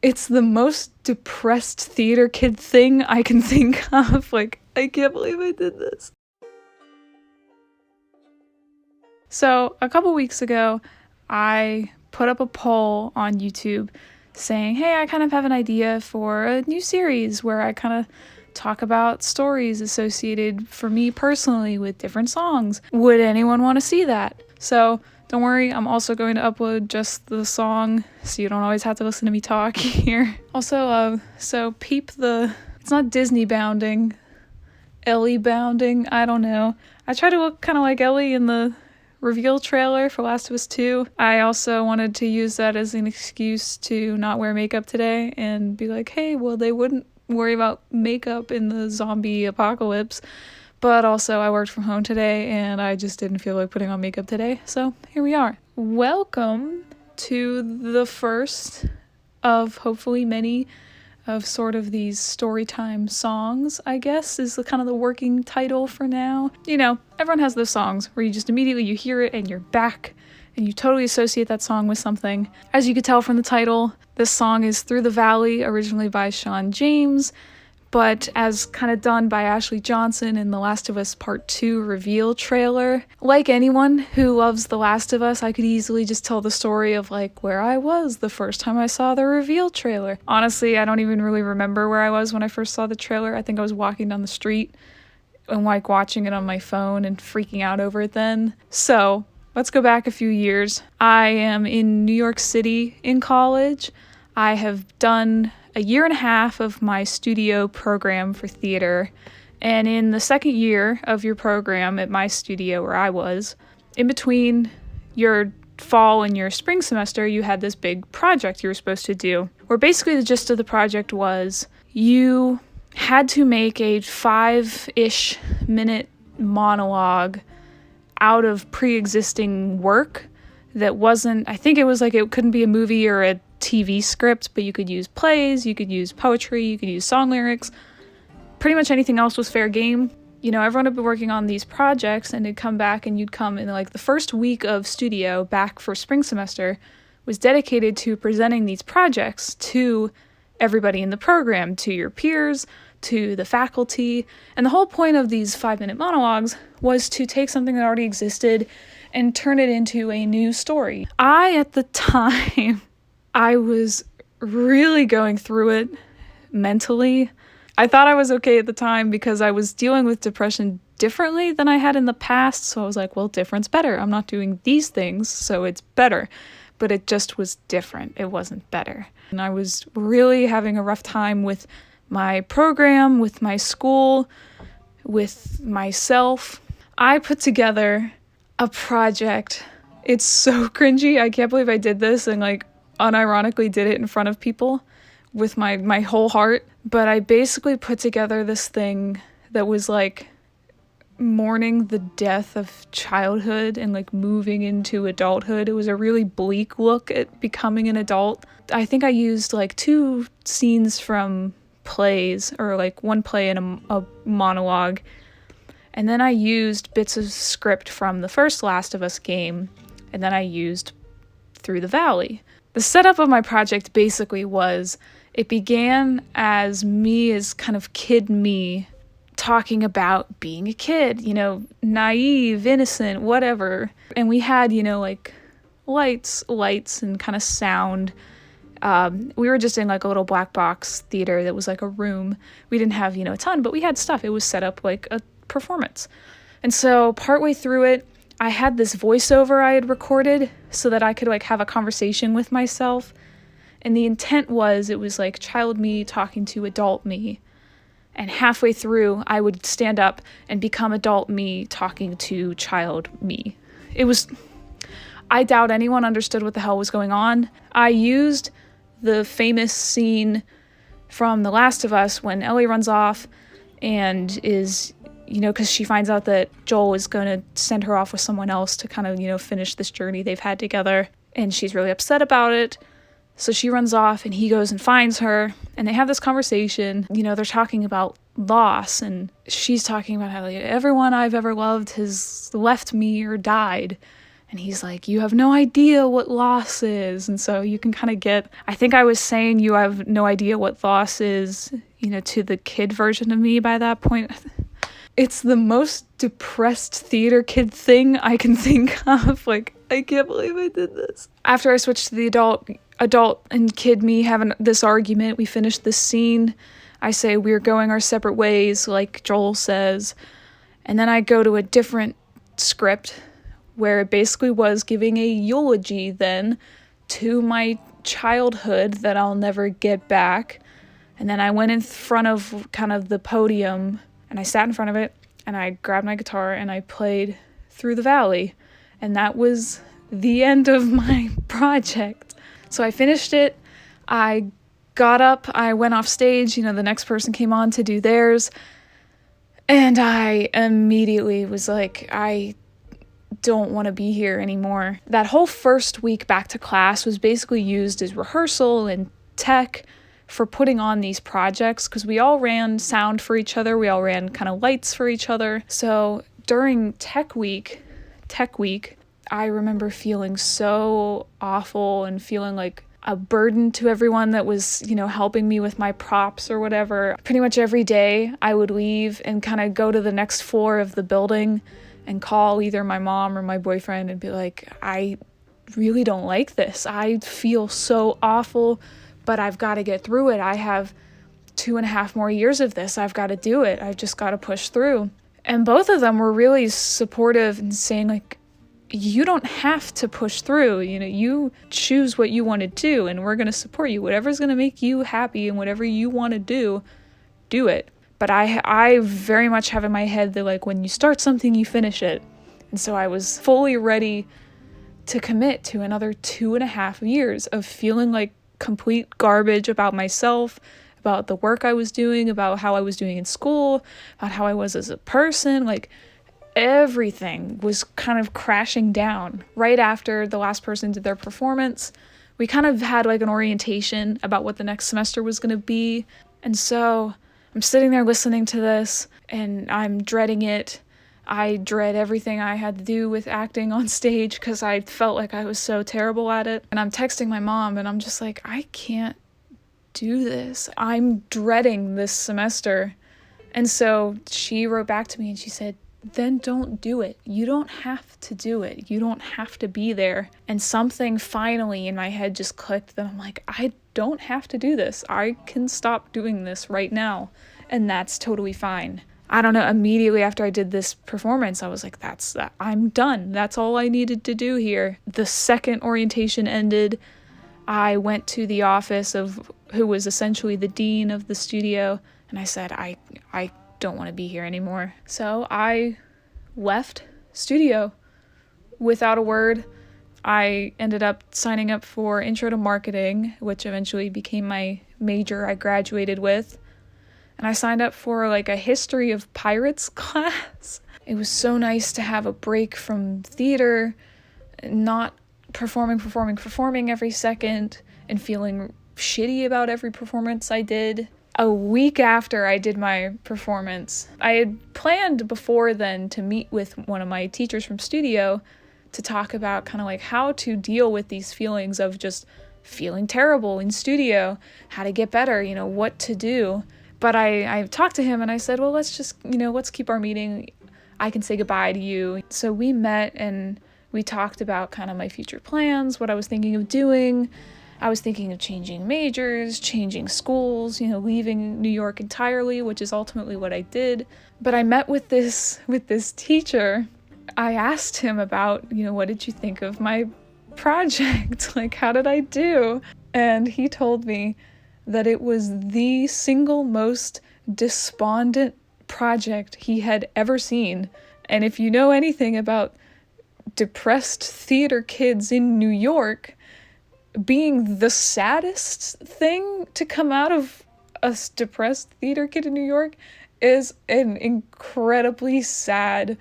It's the most depressed theater kid thing I can think of. Like, I can't believe I did this. So, a couple weeks ago, I put up a poll on YouTube saying, hey, I kind of have an idea for a new series where I kind of talk about stories associated for me personally with different songs. Would anyone want to see that? So, don't worry, I'm also going to upload just the song, so you don't always have to listen to me talk here. Also, so peep it's not Disney bounding, Ellie bounding, I don't know. I try to look kind of like Ellie in the reveal trailer for Last of Us 2. I also wanted to use that as an excuse to not wear makeup today and be like, hey, well, they wouldn't worry about makeup in the zombie apocalypse. But also, I worked from home today, and I just didn't feel like putting on makeup today, so here we are. Welcome to the first of hopefully many of sort of these storytime songs, I guess, is the kind of the working title for now. You know, everyone has those songs where you just immediately, you hear it and you're back, and you totally associate that song with something. As you could tell from the title, this song is Through the Valley, originally by Sean James, but as kind of done by Ashley Johnson in The Last of Us Part 2 reveal trailer. Like anyone who loves The Last of Us, I could easily just tell the story of like where I was the first time I saw the reveal trailer. Honestly, I don't even really remember where I was when I first saw the trailer. I think I was walking down the street and like watching it on my phone and freaking out over it then. So, let's go back a few years. I am in New York City in college. I have done a year and a half of my studio program for theater, and in the second year of your program at my studio where I was, in between your fall and your spring semester, you had this big project you were supposed to do, where basically the gist of the project was you had to make a 5-ish minute monologue out of pre-existing work that wasn't, I think it was like it couldn't be a movie or a TV script, but you could use plays, you could use poetry, you could use song lyrics. Pretty much anything else was fair game. You know, everyone had been working on these projects and it'd come back and you'd come in like the first week of studio back for spring semester was dedicated to presenting these projects to everybody in the program, to your peers, to the faculty. And the whole point of these 5-minute monologues was to take something that already existed and turn it into a new story. At the time, I was really going through it mentally. I thought I was okay at the time because I was dealing with depression differently than I had in the past, so I was like, well, different's better. I'm not doing these things, so it's better. But it just was different. It wasn't better. And I was really having a rough time with my program, with my school, with myself. I put together a project. It's so cringy. I can't believe I did this and like unironically did it in front of people with my whole heart. But I basically put together this thing that was like mourning the death of childhood and like moving into adulthood. It was a really bleak look at becoming an adult. I think I used like 2 scenes from plays, or like one play and a monologue. And then I used bits of script from the first Last of Us game. And then I used Through the Valley. The setup of my project basically was, it began as me as kind of kid me talking about being a kid, you know, naive, innocent, whatever. And we had, you know, like lights and kind of sound. We were just in like a little black box theater that was like a room. We didn't have, you know, a ton, but we had stuff. It was set up like a performance. And so partway through it, I had this voiceover I had recorded so that I could like have a conversation with myself. And the intent was, it was like child me talking to adult me. And halfway through, I would stand up and become adult me talking to child me. I doubt anyone understood what the hell was going on. I used the famous scene from The Last of Us when Ellie runs off and is, you know, because she finds out that Joel is going to send her off with someone else to kind of, you know, finish this journey they've had together. And she's really upset about it. So she runs off and he goes and finds her and they have this conversation. You know, they're talking about loss and she's talking about how like, everyone I've ever loved has left me or died. And he's like, you have no idea what loss is. And so you can kind of get, I think I was saying you have no idea what loss is, to the kid version of me by that point. It's the most depressed theater kid thing I can think of. Like, I can't believe I did this. After I switched to the adult and kid me having this argument, we finished this scene. I say we're going our separate ways, like Joel says. And then I go to a different script where it basically was giving a eulogy then to my childhood that I'll never get back. And then I went in front of kind of the podium and I sat in front of it and I grabbed my guitar and I played Through the Valley. And that was the end of my project. So I finished it. I got up, I went off stage, the next person came on to do theirs. And I immediately was like, I don't want to be here anymore. That whole first week back to class was basically used as rehearsal and tech for putting on these projects because we all ran sound for each other. We all ran kind of lights for each other. So during tech week, I remember feeling so awful and feeling like a burden to everyone that was, helping me with my props or whatever. Pretty much every day I would leave and kind of go to the next floor of the building and call either my mom or my boyfriend and be like, I really don't like this. I feel so awful, but I've got to get through it. I have 2.5 more years of this. I've got to do it. I've just got to push through. And both of them were really supportive and saying like, you don't have to push through, you choose what you want to do and we're going to support you. Whatever's going to make you happy and whatever you want to do it. But I very much have in my head that like when you start something, you finish it. And so I was fully ready to commit to another 2.5 years of feeling like complete garbage about myself, about the work I was doing, about how I was doing in school, about how I was as a person, like everything was kind of crashing down. Right after the last person did their performance, we kind of had like an orientation about what the next semester was going to be. And so I'm sitting there listening to this and I'm dreading it. I dread everything I had to do with acting on stage because I felt like I was so terrible at it. And I'm texting my mom and I'm just like, I can't do this. I'm dreading this semester. And so she wrote back to me and she said, then don't do it. You don't have to do it. You don't have to be there. And something finally in my head just clicked that I'm like, I don't have to do this. I can stop doing this right now. And that's totally fine. I don't know, immediately after I did this performance, I was like, I'm done. That's all I needed to do here. The second orientation ended, I went to the office of who was essentially the dean of the studio. And I said, I don't want to be here anymore. So I left studio without a word. I ended up signing up for Intro to Marketing, which eventually became my major I graduated with. And I signed up for like a history of pirates class. It was so nice to have a break from theater, not performing every second and feeling shitty about every performance I did. A week after I did my performance, I had planned before then to meet with one of my teachers from studio to talk about kind of like how to deal with these feelings of just feeling terrible in studio, how to get better, what to do. But I talked to him and I said, well, let's just, let's keep our meeting. I can say goodbye to you. So we met and we talked about kind of my future plans, what I was thinking of doing. I was thinking of changing majors, changing schools, leaving New York entirely, which is ultimately what I did. But I met with this teacher. I asked him about, what did you think of my project? Like, how did I do? And he told me that it was the single most despondent project he had ever seen. And if you know anything about depressed theater kids in New York, being the saddest thing to come out of a depressed theater kid in New York is an incredibly sad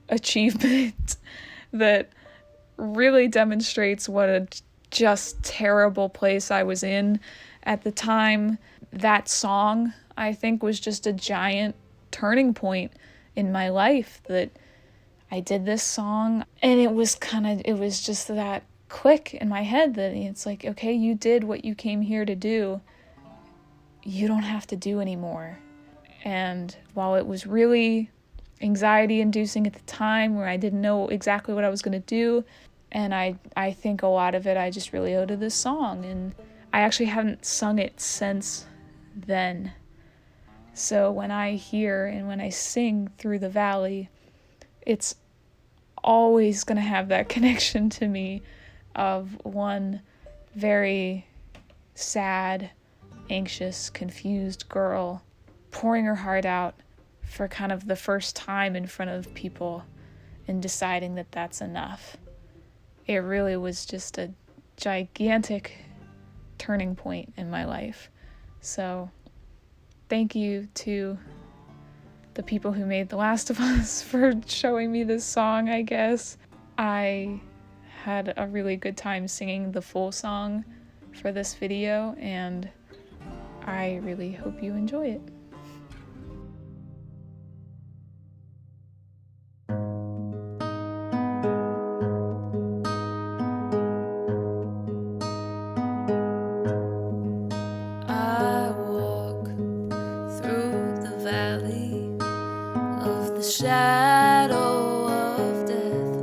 achievement that really demonstrates what a just terrible place I was in at the time. That song, I think, was just a giant turning point in my life that I did this song, and it was just that click in my head that it's like, okay, you did what you came here to do. You don't have to do anymore. And while it was really anxiety inducing at the time, where I didn't know exactly what I was going to do, and I think a lot of it I just really owe to this song, and I actually haven't sung it since then. So when I hear and when I sing Through the Valley, it's always going to have that connection to me of one very sad, anxious, confused girl pouring her heart out for kind of the first time in front of people and deciding that that's enough. It really was just a gigantic turning point in my life. So thank you to the people who made The Last of Us for showing me this song, I guess. I had a really good time singing the full song for this video, and I really hope you enjoy it. I walk through the valley of the shadow of death,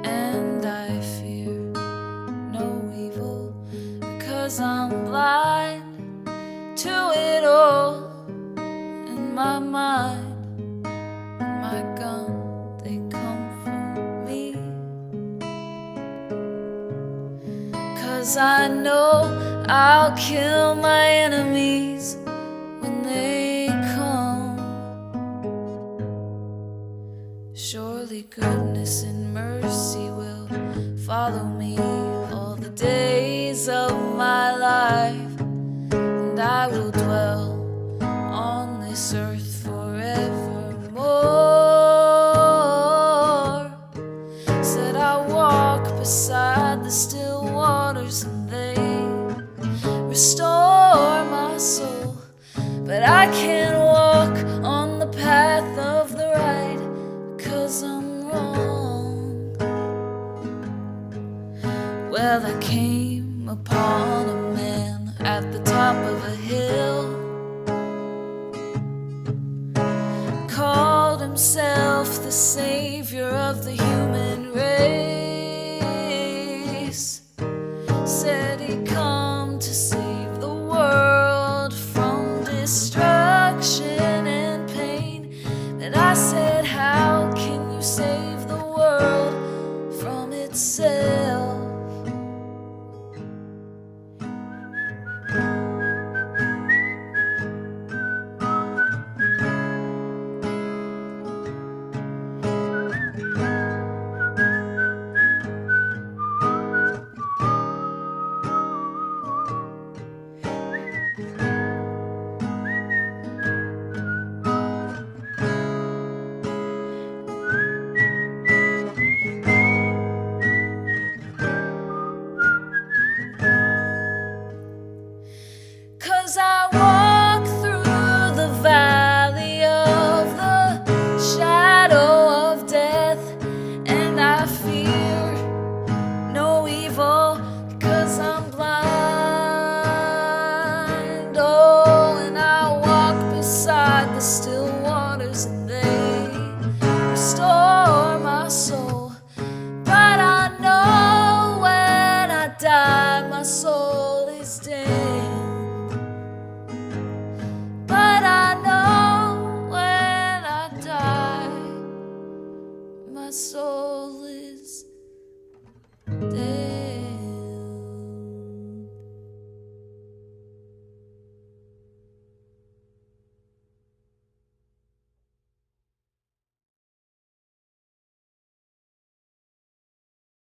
and I fear no evil, because I'm blind to it all. In my mind and my gun, they come from me, 'cause I know I'll kill my enemies when they come. Surely goodness and mercy will follow me all the days of my life, and I will dwell on this earth forevermore. Said I walk beside the still waters, and they restore my soul. But I can't walk on the path of the right, 'cause I'm wrong. Well, I came upon a man at the top of a hill, called himself the savior of the human race. Said he'd come to save the world from destruction and pain. And I said, how can you save the world from itself? I walk through the valley of the shadow of death, and I fear no evil, because I'm blind. Oh, and I walk beside the still waters, and they restore my soul. But I know when I die, my soul is dead. So